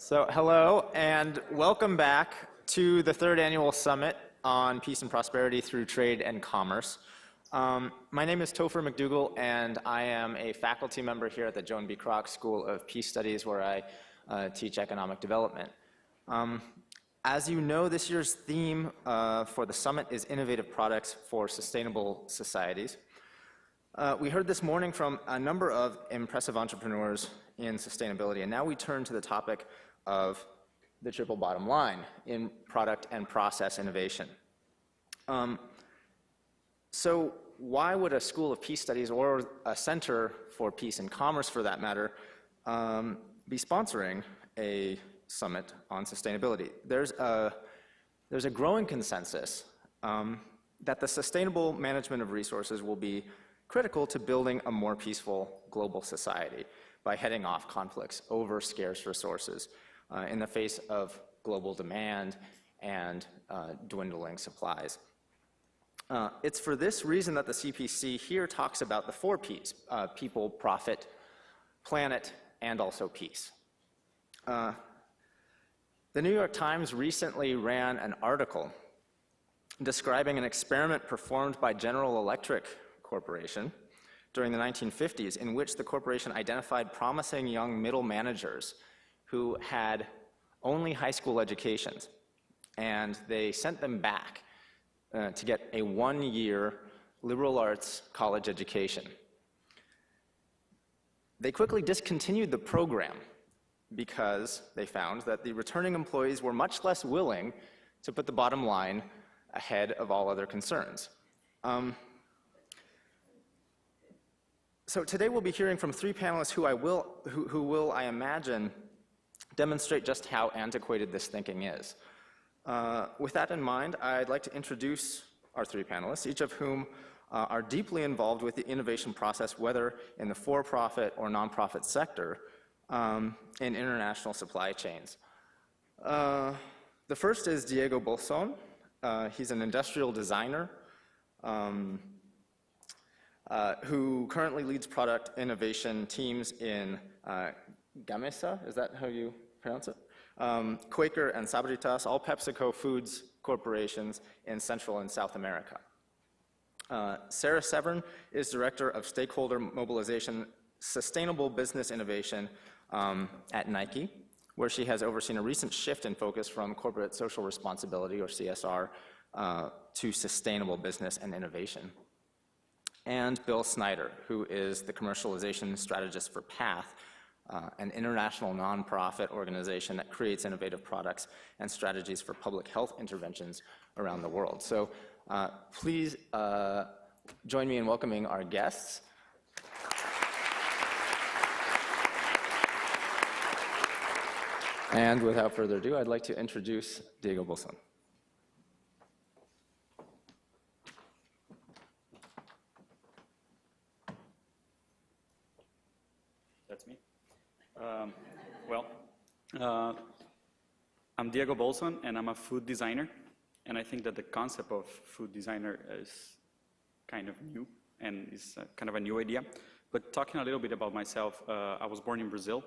So hello and welcome back to the third annual summit on peace and prosperity through trade and commerce. My name is Topher McDougall and I am a faculty member here at the Joan B. Kroc School of Peace Studies where I teach economic development. As you know, this year's theme for the summit is innovative products for sustainable societies. We heard this morning from a number of impressive entrepreneurs in sustainability, and now we turn to the topic of the triple bottom line in product and process innovation. So why would a School of Peace Studies or a Center for Peace and Commerce, for that matter, be sponsoring a summit on sustainability? There's a growing consensus that the sustainable management of resources will be critical to building a more peaceful global society by heading off conflicts over scarce resources in the face of global demand and dwindling supplies. It's for this reason that the CPC here talks about the 4 Ps, people, profit, planet, and also peace. The New York Times recently ran an article describing an experiment performed by General Electric Corporation during the 1950s, in which the corporation identified promising young middle managers who had only high school educations, and they sent them back to get a 1-year liberal arts college education. They quickly discontinued the program because they found that the returning employees were much less willing to put the bottom line ahead of all other concerns. So today we'll be hearing from 3 panelists who will, I imagine, demonstrate just how antiquated this thinking is. With that in mind, I'd like to introduce our 3 panelists, each of whom are deeply involved with the innovation process, whether in the for-profit or nonprofit sector, in international supply chains. The first is Diego Bolson. He's an industrial designer who currently leads product innovation teams in Gamesa, is that how you pronounce it? Quaker and Sabritas, all Pepsico Foods corporations in Central and South America. Sarah Severn is Director of Stakeholder Mobilization Sustainable Business Innovation at Nike, where she has overseen a recent shift in focus from corporate social responsibility, or CSR, to sustainable business and innovation. And Bill Snyder, who is the commercialization strategist for PATH, an international nonprofit organization that creates innovative products and strategies for public health interventions around the world. So please join me in welcoming our guests. And without further ado, I'd like to introduce Diego Bolson. That's me. I'm Diego Bolson, and I'm a food designer. And I think that the concept of food designer is kind of new, and is kind of a new idea. But talking a little bit about myself, I was born in Brazil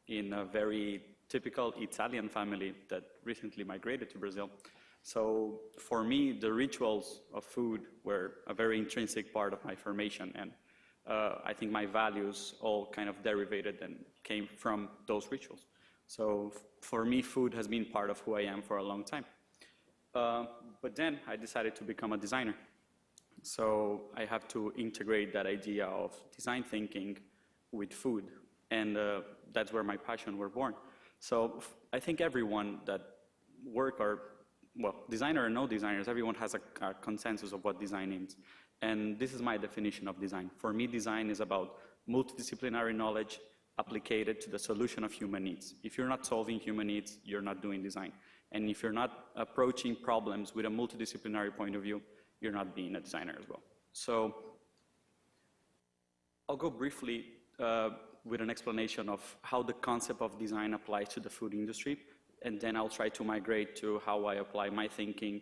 in a very typical Italian family that recently migrated to Brazil. So for me, the rituals of food were a very intrinsic part of my formation, and I think my values all kind of derivated and came from those rituals. So for me, food has been part of who I am for a long time. But then I decided to become a designer. So I have to integrate that idea of design thinking with food, and that's where my passion were born. So I think everyone that designer or no designers, everyone has a consensus of what design is. And this is my definition of design. For me, design is about multidisciplinary knowledge applied to the solution of human needs. If you're not solving human needs, you're not doing design. And if you're not approaching problems with a multidisciplinary point of view, you're not being a designer as well. So I'll go briefly with an explanation of how the concept of design applies to the food industry, and then I'll try to migrate to how I apply my thinking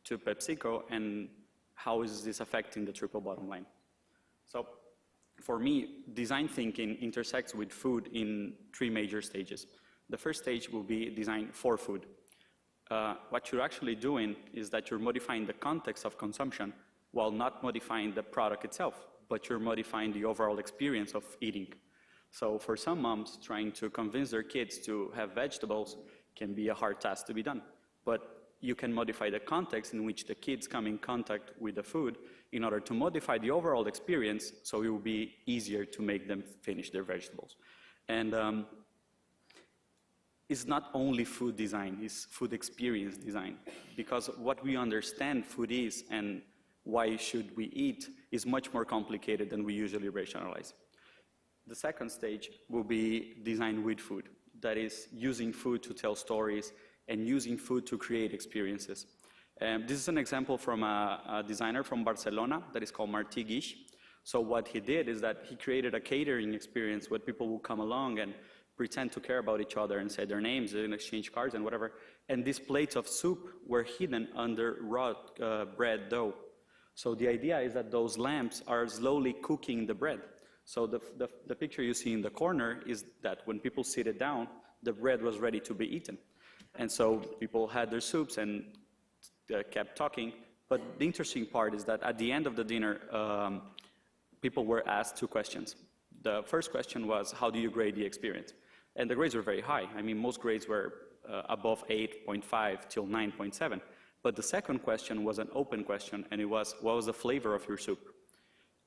to PepsiCo and how is this affecting the triple bottom line. So for me, design thinking intersects with food in 3 major stages. The first stage will be design for food. What you're actually doing is that you're modifying the context of consumption while not modifying the product itself, but you're modifying the overall experience of eating. So for some moms, trying to convince their kids to have vegetables can be a hard task to be done. But you can modify the context in which the kids come in contact with the food in order to modify the overall experience, so it will be easier to make them finish their vegetables. And it's not only food design, it's food experience design. Because what we understand food is and why should we eat is much more complicated than we usually rationalize. The second stage will be design with food. That is using food to tell stories and using food to create experiences. This is an example from a designer from Barcelona that is called Martí Guix. So what he did is that he created a catering experience where people will come along and pretend to care about each other and say their names and exchange cards and whatever. And these plates of soup were hidden under raw bread dough. So the idea is that those lamps are slowly cooking the bread. So the picture you see in the corner is that when people sit down, the bread was ready to be eaten. And so people had their soups and kept talking. But the interesting part is that at the end of the dinner, people were asked two questions. The first question was, how do you grade the experience? And the grades were very high. I mean, most grades were above 8.5 till 9.7. But the second question was an open question, and it was, what was the flavor of your soup?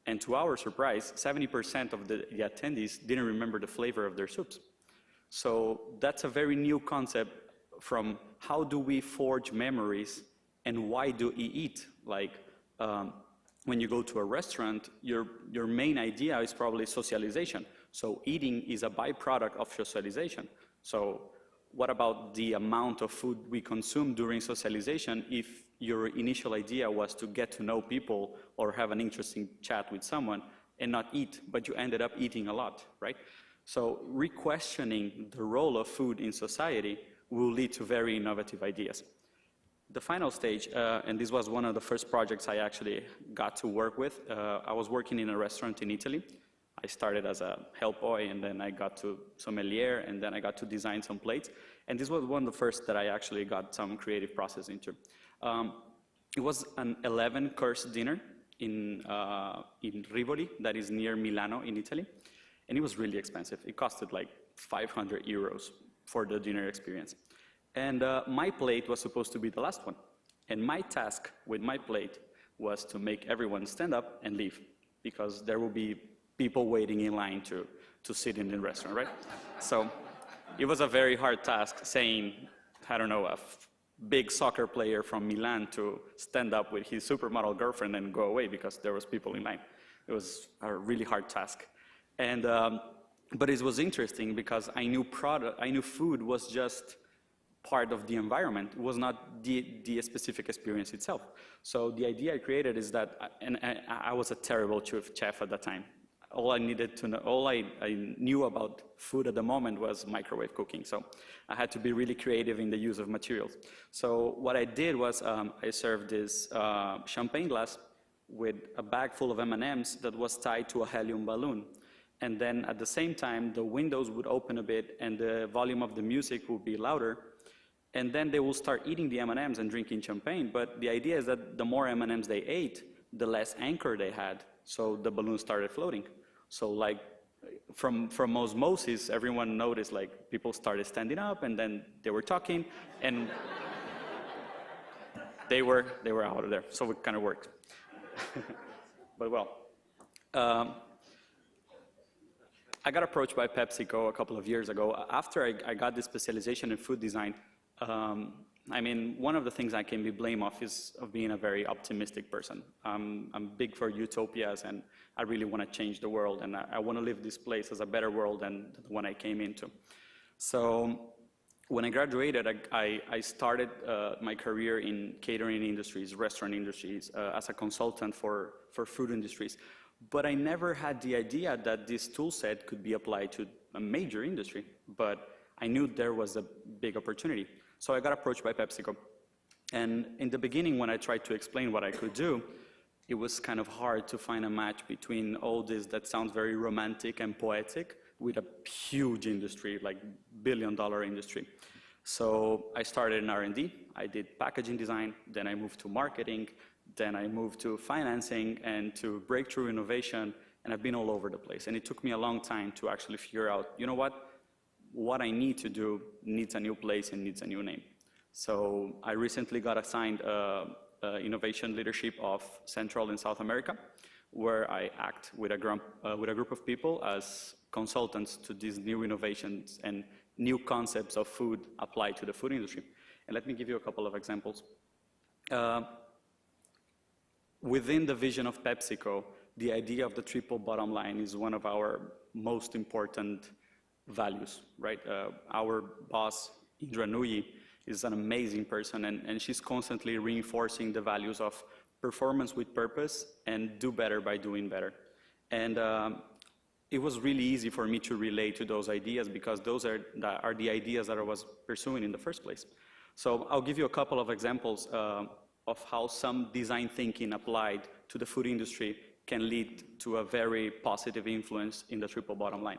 And to our surprise, 70% of the attendees didn't remember the flavor of their soups. So that's a very new concept from how do we forge memories and why do we eat? Like when you go to a restaurant, your main idea is probably socialization. So eating is a byproduct of socialization. So what about the amount of food we consume during socialization if your initial idea was to get to know people or have an interesting chat with someone and not eat, but you ended up eating a lot, right? So re-questioning the role of food in society will lead to very innovative ideas. The final stage, and this was one of the first projects I actually got to work with, I was working in a restaurant in Italy. I started as a help boy, and then I got to sommelier, and then I got to design some plates. And this was one of the first that I actually got some creative process into. It was an 11-course dinner in Rivoli, that is near Milano in Italy. And it was really expensive. It costed like 500 euros for the dinner experience. And my plate was supposed to be the last one. And my task with my plate was to make everyone stand up and leave, because there will be people waiting in line to sit in the restaurant, right? So it was a very hard task saying, I don't know, a big soccer player from Milan to stand up with his supermodel girlfriend and go away because there was people in line. It was a really hard task. And, but it was interesting because I knew food was just part of the environment. It was not the specific experience itself. So the idea I created is that, and I was a terrible chef at that time. All I needed to know, all I knew about food at the moment was microwave cooking. So I had to be really creative in the use of materials. So what I did was I served this champagne glass with a bag full of M&Ms that was tied to a helium balloon. And then at the same time, the windows would open a bit and the volume of the music would be louder. And then they will start eating the M&Ms and drinking champagne. But the idea is that the more M&Ms they ate, the less anchor they had. So the balloon started floating. So like from osmosis, everyone noticed like people started standing up and then they were talking and they were out of there. So it kind of worked. But well, I got approached by PepsiCo a couple of years ago. After I got this specialization in food design, I mean, one of the things I can be blamed of is of being a very optimistic person. I'm big for utopias, and I really want to change the world, and I want to live this place as a better world than the one I came into. So when I graduated, I started my career in catering industries, restaurant industries, as a consultant for food industries. But I never had the idea that this tool set could be applied to a major industry, but I knew there was a big opportunity. So I got approached by PepsiCo. And in the beginning, when I tried to explain what I could do, it was kind of hard to find a match between all this that sounds very romantic and poetic with a huge industry, like billion-dollar industry. So I started in R&D, I did packaging design, then I moved to marketing, then I moved to financing and to breakthrough innovation, and I've been all over the place. And it took me a long time to actually figure out, you know what I need to do needs a new place and needs a new name. So I recently got assigned innovation leadership of Central and South America, where I act with a group of people as consultants to these new innovations and new concepts of food applied to the food industry. And let me give you a couple of examples. Within the vision of PepsiCo, the idea of the triple bottom line is one of our most important values, right? Our boss, Indra Nui, is an amazing person, and she's constantly reinforcing the values of performance with purpose and do better by doing better. And it was really easy for me to relate to those ideas because those are the ideas that I was pursuing in the first place. So I'll give you a couple of examples of how some design thinking applied to the food industry can lead to a very positive influence in the triple bottom line.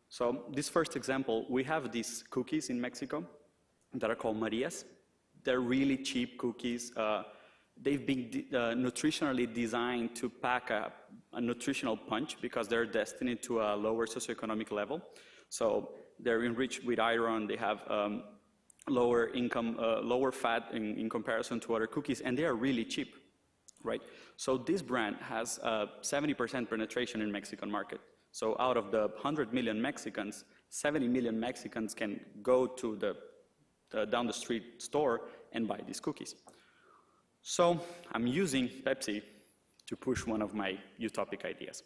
So this first example, we have these cookies in Mexico that are called Marias. They're really cheap cookies. They've been nutritionally designed to pack a nutritional punch because they're destined to a lower socioeconomic level. So they're enriched with iron, they have lower income, lower fat in comparison to other cookies, and they are really cheap, right? So this brand has 70% penetration in Mexican market. So out of the 100 million Mexicans, 70 million Mexicans can go to the down the street store and buy these cookies. So I'm using Pepsi to push one of my utopic ideas.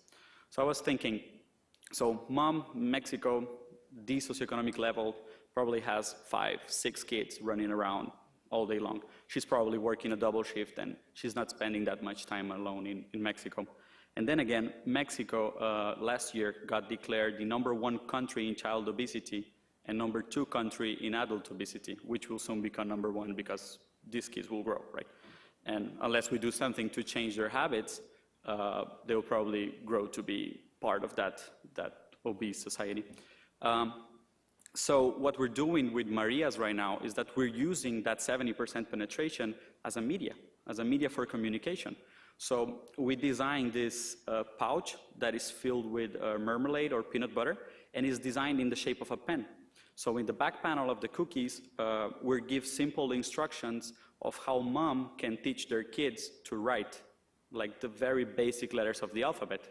So I was thinking, so mom, Mexico, this socioeconomic level, probably has 5, 6 kids running around all day long. She's probably working a double shift and she's not spending that much time alone in Mexico. And then again, Mexico last year got declared the #1 country in child obesity and #2 country in adult obesity, which will soon become #1 because these kids will grow, right? And unless we do something to change their habits, they will probably grow to be part of that obese society. So what we're doing with Marias right now is that we're using that 70% penetration as a media for communication. So we designed this pouch that is filled with marmalade or peanut butter and is designed in the shape of a pen. So in the back panel of the cookies, we give simple instructions of how mom can teach their kids to write, like the very basic letters of the alphabet.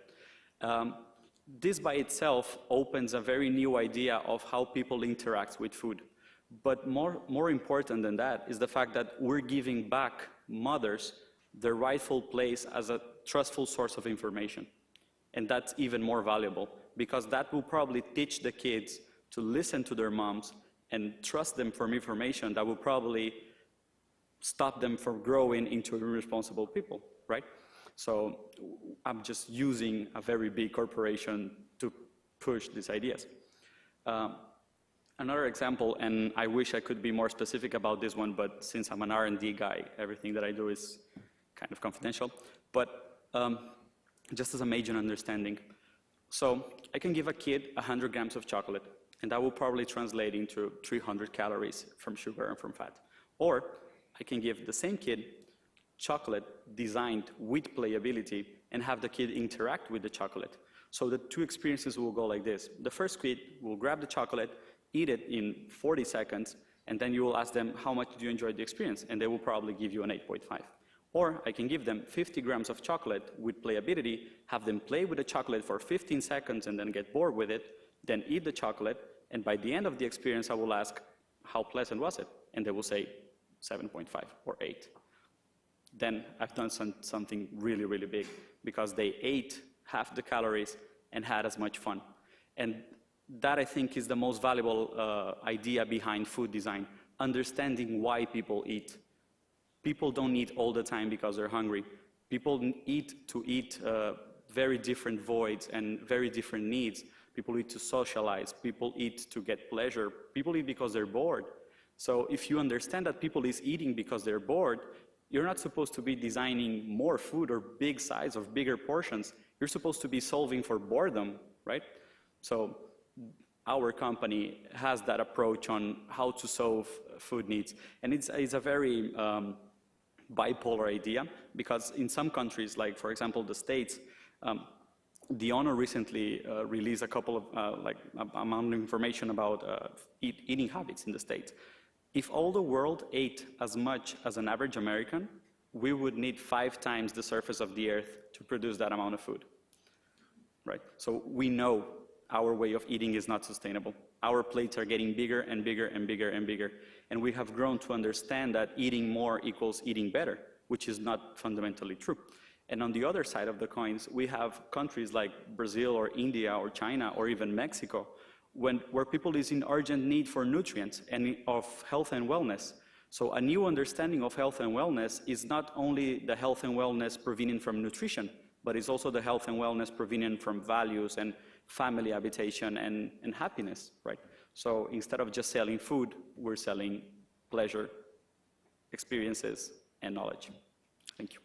This by itself opens a very new idea of how people interact with food. But more important than that is the fact that we're giving back mothers their rightful place as a trustful source of information. And that's even more valuable because that will probably teach the kids to listen to their moms and trust them for information that will probably stop them from growing into irresponsible people, right? So I'm just using a very big corporation to push these ideas. Another example, and I wish I could be more specific about this one, but since I'm an R&D guy, everything that I do is kind of confidential. But just as a major understanding, so I can give a kid 100 grams of chocolate, and that will probably translate into 300 calories from sugar and from fat. Or I can give the same kid chocolate designed with playability and have the kid interact with the chocolate. So the two experiences will go like this. The first kid will grab the chocolate, eat it in 40 seconds, and then you will ask them, how much did you enjoy the experience? And they will probably give you an 8.5. Or I can give them 50 grams of chocolate with playability, have them play with the chocolate for 15 seconds and then get bored with it, then eat the chocolate, and by the end of the experience, I will ask, how pleasant was it? And they will say 7.5 or 8. Then I've done something really, really big because they ate half the calories and had as much fun. And that, I think, is the most valuable idea behind food design, understanding why people eat. People don't eat all the time because they're hungry. People eat to eat very different voids and very different needs. People eat to socialize. People eat to get pleasure. People eat because they're bored. So if you understand that people is eating because they're bored, you're not supposed to be designing more food or big size or bigger portions. You're supposed to be solving for boredom, right? So our company has that approach on how to solve food needs. And it's a very bipolar idea, because in some countries, like for example the States, the owner recently released a couple of amount of information about eating habits in the States. If all the world ate as much as an average American, we would need 5 times the surface of the earth to produce that amount of food, right? So we know our way of eating is not sustainable. Our plates are getting bigger and bigger and bigger and bigger. And we have grown to understand that eating more equals eating better, which is not fundamentally true. And on the other side of the coins, we have countries like Brazil or India or China or even Mexico, where people is in urgent need for nutrients and of health and wellness. So a new understanding of health and wellness is not only the health and wellness provenient from nutrition, but it's also the health and wellness provenient from values and family habitation and happiness, right? So instead of just selling food, we're selling pleasure, experiences, and knowledge. Thank you.